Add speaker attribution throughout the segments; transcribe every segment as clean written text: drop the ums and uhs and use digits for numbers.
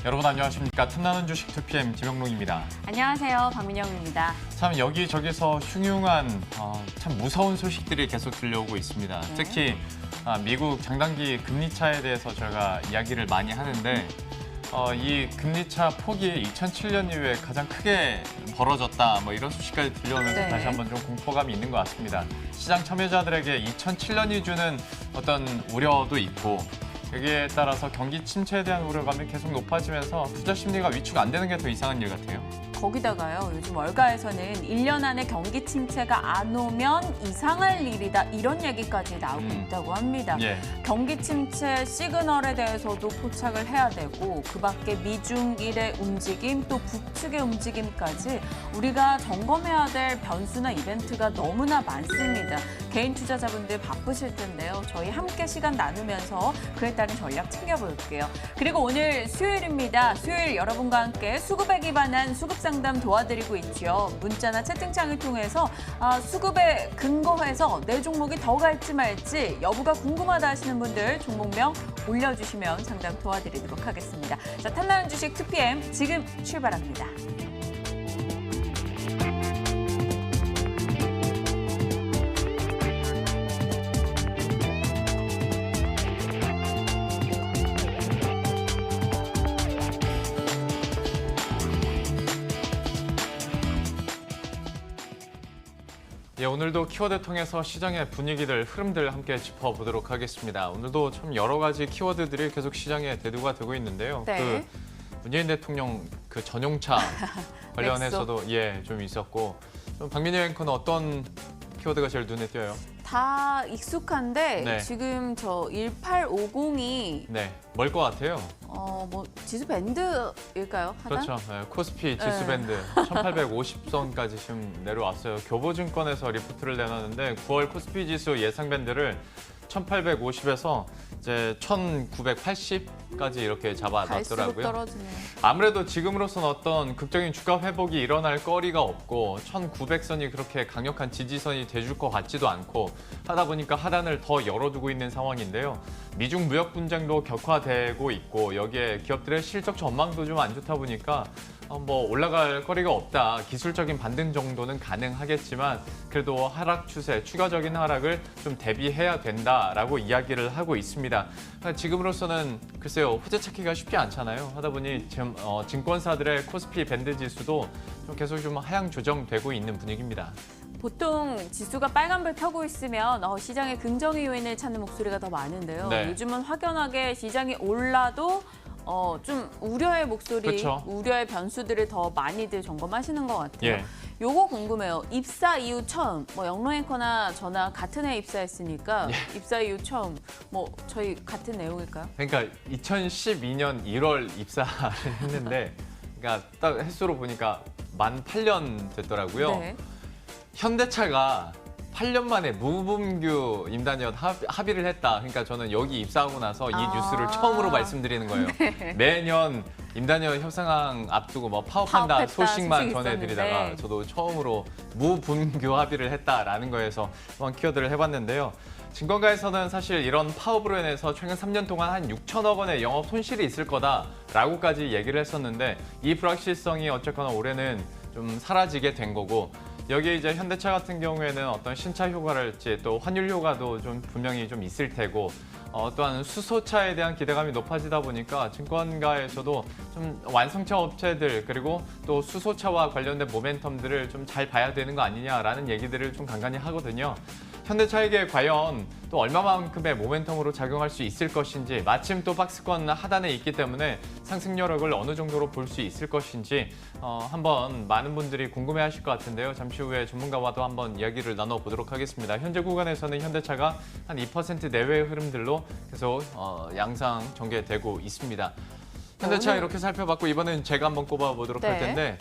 Speaker 1: 여러분 안녕하십니까. 틈나는 주식 2PM 김영롱입니다.
Speaker 2: 안녕하세요. 박민영입니다.
Speaker 1: 참 여기저기서 흉흉한 참 무서운 소식들이 계속 들려오고 있습니다.
Speaker 2: 네.
Speaker 1: 특히 미국 장단기 금리차에 대해서 저희가 이야기를 많이 하는데 이 금리차 폭이 2007년 이후에 가장 크게 벌어졌다 뭐 이런 소식까지 들려오면서
Speaker 2: 네.
Speaker 1: 다시 한번 좀 공포감이 있는 것 같습니다. 시장 참여자들에게 2007년이 주는 어떤 우려도 있고 여기에 따라서 경기 침체에 대한 우려감이 계속 높아지면서 투자 심리가 위축 안 되는 게 더 이상한 일 같아요.
Speaker 2: 거기다가요, 요즘 월가에서는 1년 안에 경기 침체가 안 오면 이상할 일이다, 이런 얘기까지 나오고 있다고 합니다.
Speaker 1: 예.
Speaker 2: 경기 침체 시그널에 대해서도 포착을 해야 되고, 그 밖에 미중일의 움직임, 또 북측의 움직임까지 우리가 점검해야 될 변수나 이벤트가 너무나 많습니다. 개인 투자자분들 바쁘실 텐데요. 저희 함께 시간 나누면서 그에 따른 전략 챙겨볼게요. 그리고 오늘 수요일입니다. 수요일 여러분과 함께 수급에 기반한 수급 상담 도와드리고 있죠. 문자나 채팅창을 통해서 수급에 근거해서 내 종목이 더 갈지 말지 여부가 궁금하다 하시는 분들 종목명 올려주시면 상담 도와드리도록 하겠습니다. 자, 탐나는 주식 2PM 지금 출발합니다.
Speaker 1: 예, 오늘도 키워드 통해서 시장의 분위기들, 흐름들 함께 짚어보도록 하겠습니다. 오늘도 참 여러 가지 키워드들이 계속 시장에 대두가 되고 있는데요.
Speaker 2: 네.
Speaker 1: 문재인 대통령 그 전용차 관련해서도 좀 있었고, 좀 박민영 앵커는 어떤 키워드가 제일 눈에 띄어요?
Speaker 2: 다 익숙한데
Speaker 1: 네.
Speaker 2: 지금 저 1850이
Speaker 1: 네, 뭘 것 같아요?
Speaker 2: 뭐 지수 밴드일까요? 하단?
Speaker 1: 그렇죠. 네, 코스피 지수밴드 1850선까지 지금 내려왔어요. 교보증권에서 리포트를 내놨는데 9월 코스피 지수 예상 밴드를 1850에서 이제 1980까지 이렇게
Speaker 2: 갈수록
Speaker 1: 잡아놨더라고요.
Speaker 2: 떨어지네요.
Speaker 1: 아무래도 지금으로선 어떤 극적인 주가 회복이 일어날 거리가 없고 1900선이 그렇게 강력한 지지선이 돼줄 것 같지도 않고 하다 보니까 하단을 더 열어두고 있는 상황인데요. 미중 무역 분쟁도 격화되고 있고 여기에 기업들의 실적 전망도 좀 안 좋다 보니까 뭐 올라갈 거리가 없다. 기술적인 반등 정도는 가능하겠지만 그래도 하락 추세, 추가적인 하락을 좀 대비해야 된다라고 이야기를 하고 있습니다. 지금으로서는 글쎄요, 호재 찾기가 쉽지 않잖아요. 하다 보니 지금 증권사들의 코스피 밴드 지수도 좀 계속 좀 하향 조정되고 있는 분위기입니다.
Speaker 2: 보통 지수가 빨간불 켜고 있으면 시장의 긍정의 요인을 찾는 목소리가 더 많은데요.
Speaker 1: 네.
Speaker 2: 요즘은 확연하게 시장이 올라도 좀 우려의 목소리,
Speaker 1: 그쵸.
Speaker 2: 우려의 변수들을 더 많이들 점검하시는 것 같아요.
Speaker 1: 예.
Speaker 2: 요거 궁금해요. 입사 이후 처음, 영롱 앵커나 저나 같은 해 입사했으니까 입사 이후 처음, 저희 같은 내용일까요?
Speaker 1: 그러니까 2012년 1월 입사를 했는데 그러니까 딱 횟수로 보니까 만 8년 됐더라고요.
Speaker 2: 네.
Speaker 1: 현대차가 8년 만에 무분규 임단연 합의를 했다. 그러니까 저는 여기 입사하고 나서 이 뉴스를 처음으로 말씀드리는 거예요.
Speaker 2: 네.
Speaker 1: 매년 임단연 협상안 앞두고 파업한다
Speaker 2: 파업했다
Speaker 1: 소식만
Speaker 2: 소식이
Speaker 1: 전해드리다가
Speaker 2: 있었는데.
Speaker 1: 저도 처음으로 무분규 합의를 했다라는 거에서 한번 키워드를 해봤는데요. 증권가에서는 사실 이런 파업으로 인해서 최근 3년 동안 한 6천억 원의 영업 손실이 있을 거다라고까지 얘기를 했었는데 이 불확실성이 어쨌거나 올해는 좀 사라지게 된 거고 여기에 이제 현대차 같은 경우에는 어떤 신차 효과랄지 또 환율 효과도 좀 분명히 좀 있을 테고 또한 수소차에 대한 기대감이 높아지다 보니까 증권가에서도 좀 완성차 업체들 그리고 또 수소차와 관련된 모멘텀들을 좀 잘 봐야 되는 거 아니냐라는 얘기들을 좀 간간히 하거든요. 현대차에게 과연 또 얼마만큼의 모멘텀으로 작용할 수 있을 것인지 마침 또 박스권 하단에 있기 때문에 상승 여력을 어느 정도로 볼 수 있을 것인지 한번 많은 분들이 궁금해하실 것 같은데요. 잠시 후에 전문가와도 한번 이야기를 나눠보도록 하겠습니다. 현재 구간에서는 현대차가 한 2% 내외의 흐름들로 계속 양상 전개되고 있습니다. 현대차 이렇게 살펴봤고 이번엔 제가 한번 꼽아보도록 할 텐데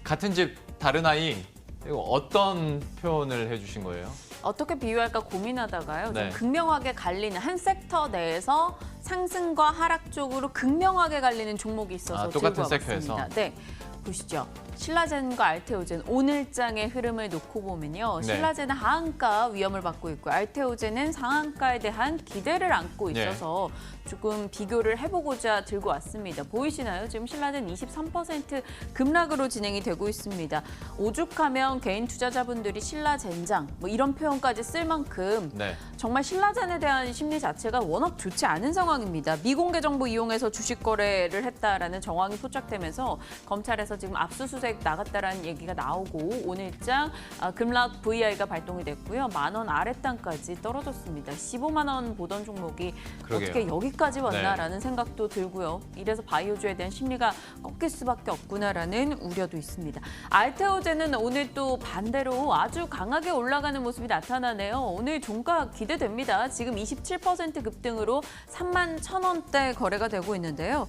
Speaker 1: 같은 집 다른 아이 이거 어떤 표현을 해주신 거예요?
Speaker 2: 어떻게 비유할까 고민하다가요.
Speaker 1: 네.
Speaker 2: 좀 극명하게 갈리는 한 섹터 내에서 상승과 하락 쪽으로 극명하게 갈리는 종목이 있어서
Speaker 1: 똑같은
Speaker 2: 들고 와봤습니다.
Speaker 1: 섹터에서?
Speaker 2: 네. 보시죠. 신라젠과 알테오젠 오늘장의 흐름을 놓고 보면요.
Speaker 1: 네.
Speaker 2: 신라젠은 하한가 위험을 받고 있고 알테오젠은 상한가에 대한 기대를 안고 있어서 조금 비교를 해보고자 들고 왔습니다. 보이시나요? 지금 신라젠 23% 급락으로 진행이 되고 있습니다. 오죽하면 개인 투자자분들이 신라젠장 뭐 이런 표현까지 쓸 만큼
Speaker 1: 네.
Speaker 2: 정말 신라젠에 대한 심리 자체가 워낙 좋지 않은 상황입니다. 미공개 정보 이용해서 주식 거래를 했다라는 정황이 포착되면서 검찰에서 지금 압수수색 나갔다라는 얘기가 나오고 오늘장 급락 VI가 발동이 됐고요. 10,000원 아랫단까지 떨어졌습니다. 15만 원 보던 종목이
Speaker 1: 그러게요.
Speaker 2: 어떻게 여기까지 왔나라는 생각도 들고요. 이래서 바이오주에 대한 심리가 꺾일 수밖에 없구나라는 우려도 있습니다. 알테오젠은 오늘 또 반대로 아주 강하게 올라가는 모습이 나타나네요. 오늘 종가 기대됩니다. 지금 27% 급등으로 31,000원대 거래가 되고 있는데요.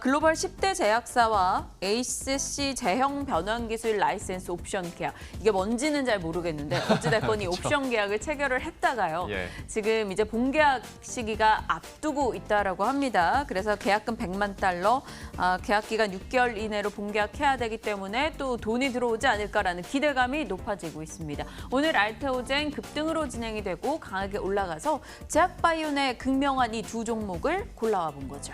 Speaker 2: 글로벌 10대 제약사와 HCC 제형 변환 기술 라이센스 옵션 계약. 이게 뭔지는 잘 모르겠는데 어찌됐건 이 옵션 계약을 체결을 했다가요.
Speaker 1: 예.
Speaker 2: 지금 이제 본계약 시기가 앞두고 있다라고 합니다. 그래서 계약금 100만 달러, 계약 기간 6개월 이내로 본계약해야 되기 때문에 또 돈이 들어오지 않을까라는 기대감이 높아지고 있습니다. 오늘 알테오젠 급등으로 진행이 되고 강하게 올라가서 제약바이오 내 극명한 이 두 종목을 골라와 본 거죠.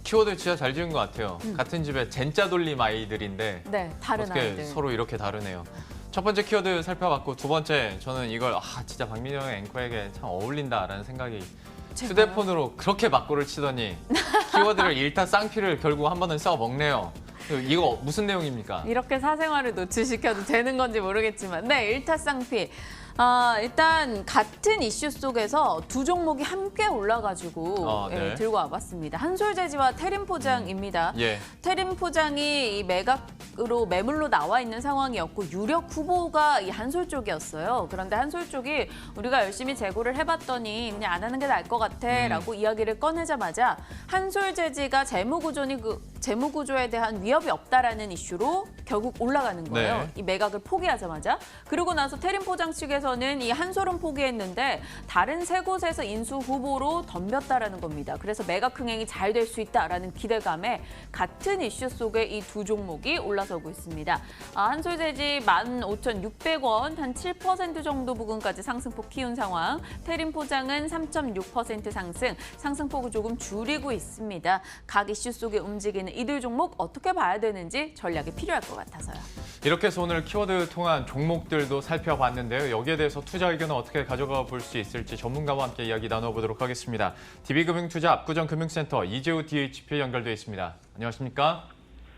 Speaker 1: 키워드 진짜 잘 지은 것 같아요. 같은 집에 젠자 돌림 아이들인데
Speaker 2: 네, 다른
Speaker 1: 어떻게
Speaker 2: 아이들.
Speaker 1: 서로 이렇게 다르네요. 첫 번째 키워드 살펴봤고 두 번째 저는 이걸 진짜 박민영 앵커에게 참 어울린다라는 생각이
Speaker 2: 제가요?
Speaker 1: 휴대폰으로 그렇게 막고를 치더니 키워드를 일타쌍피를 결국 한 번은 써 먹네요. 이거 무슨 내용입니까?
Speaker 2: 이렇게 사생활을 노출시켜도 되는 건지 모르겠지만 네, 일타쌍피. 일단 같은 이슈 속에서 두 종목이 함께 올라가지고
Speaker 1: 네.
Speaker 2: 들고 와봤습니다. 한솔재지와 테림포장입니다.
Speaker 1: 예.
Speaker 2: 테림포장이 이 매각으로 매물로 나와 있는 상황이었고 유력 후보가 이 한솔 쪽이었어요. 그런데 한솔 쪽이 우리가 열심히 재고를 해봤더니 그냥 안 하는 게 나을 것 같아라고 이야기를 꺼내자마자 한솔재지가 재무구조에 대한 위협이 없다라는 이슈로 결국 올라가는 거예요.
Speaker 1: 네.
Speaker 2: 이 매각을 포기하자마자. 그러고 나서 테림포장 측에서는 이 한솔은 포기했는데 다른 세 곳에서 인수 후보로 덤볐다라는 겁니다. 그래서 매각 흥행이 잘 될 수 있다라는 기대감에 같은 이슈 속에 이 두 종목이 올라서고 있습니다. 한솔재지 15,600원, 한 7% 정도 부근까지 상승폭 키운 상황. 테림포장은 3.6% 상승, 상승폭을 조금 줄이고 있습니다. 각 이슈 속에 움직이는 이들 종목 어떻게 봐야 되는지 전략이 필요할 것 같아서요.
Speaker 1: 이렇게 해서 오늘 키워드 통한 종목들도 살펴봤는데요. 여기에 대해서 투자 의견은 어떻게 가져가 볼 수 있을지 전문가와 함께 이야기 나눠보도록 하겠습니다. DB금융투자 압구정금융센터 이재우 DHP 연결돼 있습니다. 안녕하십니까?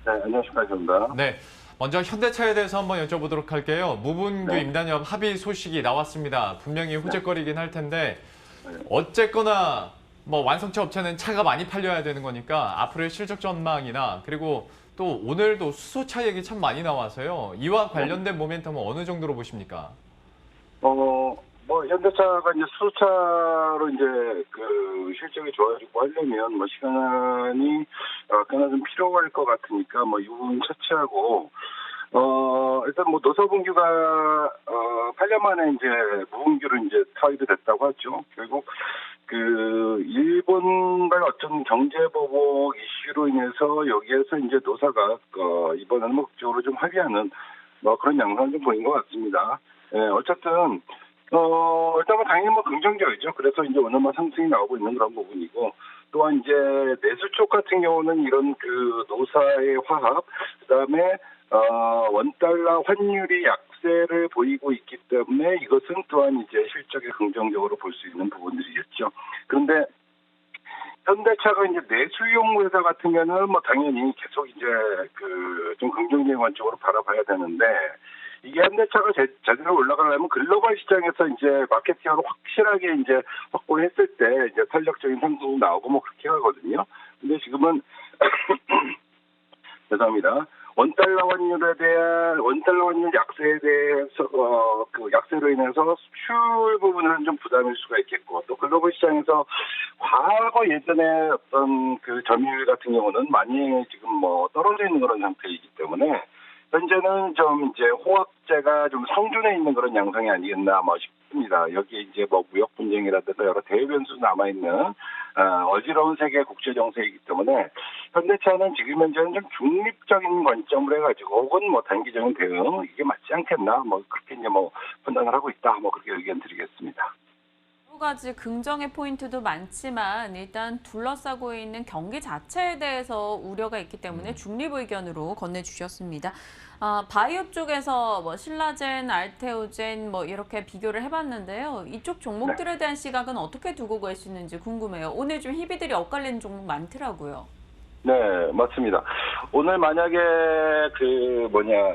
Speaker 3: 네, 안녕하십니까. 저입니다.
Speaker 1: 네, 먼저 현대차에 대해서 한번 여쭤보도록 할게요. 무분규
Speaker 3: 네.
Speaker 1: 임단협 합의 소식이 나왔습니다. 분명히 호재거리긴 할 텐데 어쨌거나 뭐 완성차 업체는 차가 많이 팔려야 되는 거니까 앞으로의 실적 전망이나 그리고 또 오늘도 수소차 얘기 참 많이 나와서요. 이와 관련된 모멘텀은 어느 정도로 보십니까?
Speaker 3: 현대차가 이제 수소차로 이제 그 실적이 좋아지고 하려면 뭐 시간이 꽤나 좀 필요할 것 같으니까 뭐 이 부분 차치하고 일단 뭐 노사분규가 8년 만에 이제 무분규로 이제 타입이 됐다고 하죠. 결국 그 일본발 어떤 경제보복 이슈로 인해서 여기에서 이제 노사가 이번에는 목적으로 좀 합의하는 뭐 그런 양상을 좀 보인 것 같습니다. 예, 어쨌든 일단 뭐 당연히 뭐 긍정적이죠. 그래서 이제 오늘만 상승이 나오고 있는 그런 부분이고 또한 이제 내수 쪽 같은 경우는 이런 그 노사의 화합 그다음에 원달러 환율이 약세를 보이고 있기 때문에 이것은 또한 이제 실적에 긍정적으로 볼 수 있는 부분들이겠죠. 그런데 현대차가 이제 내수용 회사 같은 경우는 뭐 당연히 계속 이제 그 좀 긍정적인 관점으로 바라봐야 되는데 이게 현대차가 제대로 올라가려면 글로벌 시장에서 이제 마케팅으로 확실하게 이제 확보했을 때 이제 탄력적인 상승이 나오고 뭐 그렇게 하거든요. 근데 지금은 죄송합니다. 원달러 환율 약세에 대해서 그 약세로 인해서 수출 부분은 좀 부담일 수가 있겠고 또 글로벌 시장에서 과거 예전에 어떤 그 점유율 같은 경우는 많이 지금 뭐 떨어져 있는 그런 상태이기 때문에 현재는 좀 이제 호황제가 좀 성준해 있는 그런 양상이 아니겠나 뭐 싶습니다. 여기에 이제 뭐 무역 분쟁이라든가 여러 대외 변수 남아 있는 어지러운 세계 국제 정세이기 때문에 현대차는 지금 현재는 좀 중립적인 관점을 해가지고 혹은 뭐 단기적인 대응 이게 맞지 않겠나 뭐 그렇게 이제 뭐 판단을 하고 있다 뭐 그렇게 의견 드리겠습니다.
Speaker 2: 여러 가지 긍정의 포인트도 많지만 일단 둘러싸고 있는 경기 자체에 대해서 우려가 있기 때문에 중립 의견으로 건네주셨습니다. 바이오 쪽에서 뭐 신라젠, 알테오젠 뭐 이렇게 비교를 해봤는데요. 이쪽 종목들에 대한 시각은 어떻게 두고 계시는지 궁금해요. 오늘 좀 희비들이 엇갈리는 종목 많더라고요.
Speaker 3: 네, 맞습니다. 오늘 만약에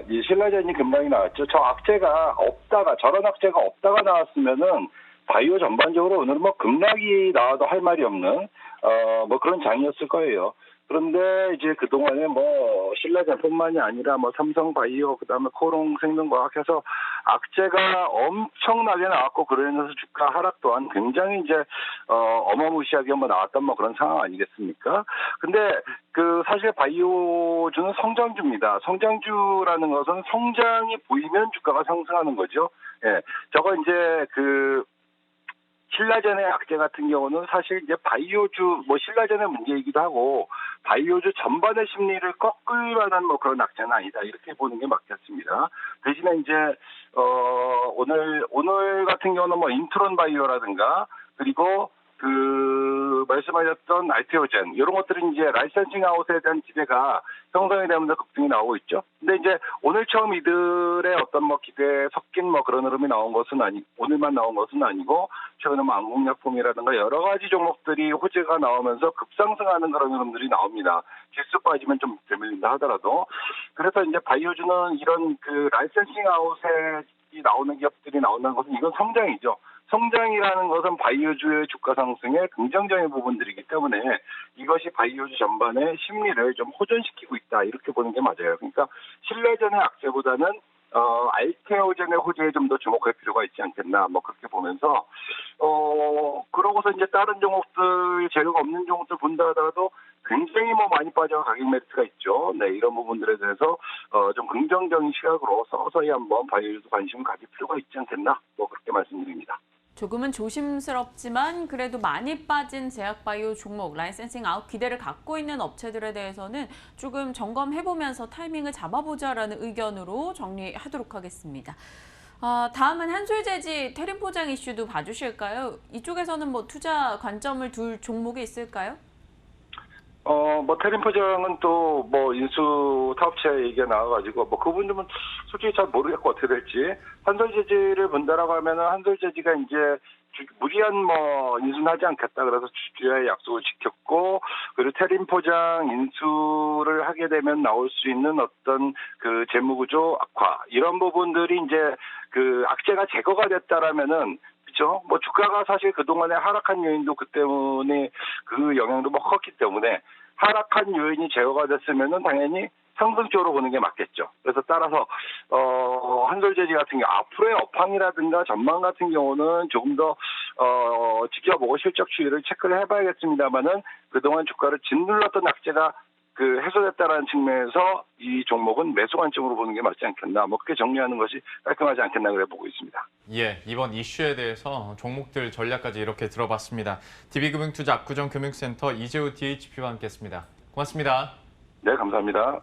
Speaker 3: 이 신라젠이 금방이 나왔죠. 저 악재가 없다가, 저런 악재가 없다가 나왔으면은 바이오 전반적으로 오늘은 뭐 급락이 나와도 할 말이 없는, 뭐 그런 장이었을 거예요. 그런데 이제 그동안에 뭐 신라젠뿐만이 아니라 뭐 삼성바이오, 그 다음에 코롱생명과학 해서 악재가 엄청나게 나왔고 그러면서 주가 하락 또한 굉장히 이제, 어마무시하게 뭐 나왔던 뭐 그런 상황 아니겠습니까? 근데 사실 바이오주는 성장주입니다. 성장주라는 것은 성장이 보이면 주가가 상승하는 거죠. 예. 저거 이제 신라젠의 악재 같은 경우는 사실 이제 바이오주, 뭐 신라젠의 문제이기도 하고, 바이오주 전반의 심리를 꺾을 만한 뭐 그런 악재는 아니다. 이렇게 보는 게 맞겠습니다. 대신에 이제, 오늘 같은 경우는 뭐 인트론 바이오라든가, 그리고 말씀하셨던 알테오젠, 이런 것들은 이제 라이센싱 아웃에 대한 기대가 형성이 되면서 급등이 나오고 있죠. 근데 이제 오늘 처음 이들의 어떤 뭐 기대에 섞인 뭐 그런 흐름이 나온 것은 오늘만 나온 것은 아니고, 최근에 뭐 안국약품이라든가 여러 가지 종목들이 호재가 나오면서 급상승하는 그런 흐름들이 나옵니다. 지수 빠지면 좀 되밀린다 하더라도. 그래서 이제 바이오주는 이런 라이센싱 아웃에 나오는 기업들이 나온다는 것은 이건 성장이죠. 성장이라는 것은 바이오주의 주가 상승의 긍정적인 부분들이기 때문에 이것이 바이오주 전반의 심리를 좀 호전시키고 있다. 이렇게 보는 게 맞아요. 그러니까 신라젠의 악재보다는 알테오젠의 호재에 좀 더 주목할 필요가 있지 않겠나. 뭐 그렇게 보면서 그러고서 이제 다른 종목들 재료가 없는 종목들 본다 하더라도 굉장히 뭐 많이 빠져 가격 메리트가 있죠. 네, 이런 부분들에 대해서 좀 긍정적인 시각으로 서서히 한번 바이오주도 관심을 가질 필요가 있지 않겠나. 뭐 그렇게 말씀드립니다.
Speaker 2: 조금은 조심스럽지만 그래도 많이 빠진 제약바이오 종목, 라이센싱 아웃 기대를 갖고 있는 업체들에 대해서는 조금 점검해보면서 타이밍을 잡아보자라는 의견으로 정리하도록 하겠습니다. 다음은 한솔재지 테린 포장 이슈도 봐주실까요? 이쪽에서는 뭐 투자 관점을 둘 종목이 있을까요?
Speaker 3: 뭐 테린 포장은 또 뭐 인수 타업체 얘기가 나와가지고 뭐 그 부분은 솔직히 잘 모르겠고 어떻게 될지. 한솔재지를 본다라고 하면은 한솔재지가 이제 무리한 뭐 인수는 하지 않겠다 그래서 주주와의 약속을 지켰고, 그리고 테린 포장 인수를 하게 되면 나올 수 있는 어떤 재무구조 악화, 이런 부분들이 이제 악재가 제거가 됐다라면은, 그렇죠? 뭐 주가가 사실 그동안에 하락한 요인도 그 때문에 그 영향도 뭐 컸기 때문에 하락한 요인이 제거가 됐으면은 당연히 상승 쪽으로 보는 게 맞겠죠. 그래서 따라서 한솔재지 같은 경우 앞으로의 업황이라든가 전망 같은 경우는 조금 더 지켜보고 실적 추이를 체크를 해봐야겠습니다만은 그동안 주가를 짓눌렀던 악재가 해소됐다라는 측면에서 이 종목은 매수 관점으로 보는 게 맞지 않겠나. 뭐 그렇게 정리하는 것이 깔끔하지 않겠나 그래 보고 있습니다.
Speaker 1: 예, 이번 이슈에 대해서 종목들 전략까지 이렇게 들어봤습니다. DB금융투자 압구정금융센터 이재우 DHP와 함께했습니다. 고맙습니다.
Speaker 3: 네, 감사합니다.